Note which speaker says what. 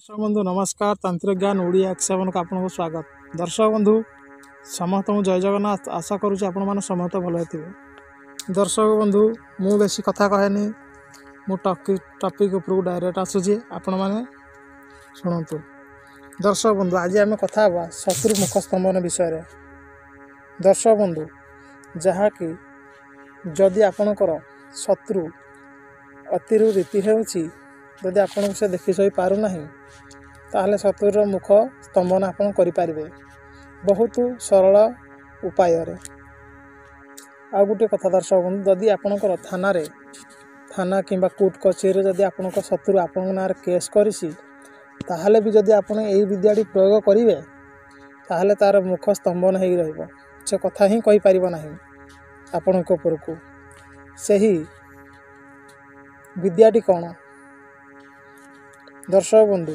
Speaker 1: दर्शक बंधु नमस्कार। तांत्रिक ज्ञान ओडिया एक्सेवन को आपको स्वागत। दर्शक बंधु समस्त जय जगन्नाथ। आशा करुँच आपण मैंने समस्त भल थे। दर्शक बंधु मु बेसी कथा कहेनी, मु टॉपिक उपरू डायरेक्ट आसूची, आपण मैंने शुणु। दर्शक बंधु आज आम कथा शत्रु मुख स्तंभन विषय। दर्शक बंधु जहाँकि जदि आपणकर शत्रु अतिरु रीति होउची, जदि आपन से देखि सही पारु नहीं, ताहले शत्रुर मुख स्तंभन आपन करि पारिबे बहुत सरल उपाय रे। आ गुटे कथा दर्शक बंधु, जदि आपणकर थाना किंबा कोर्ट कचेरी जदि आपणकर शत्रु आपन नार केस करिसी, ताहले भी जदि आपन एही विद्याटी प्रयोग करिवे, ताहले तार मुख स्तंभन हेई रहइबो। से कथा ही कहि पारिबो नाही आपणक उपरकू। सही विद्याटी कौन? दर्शक बंधु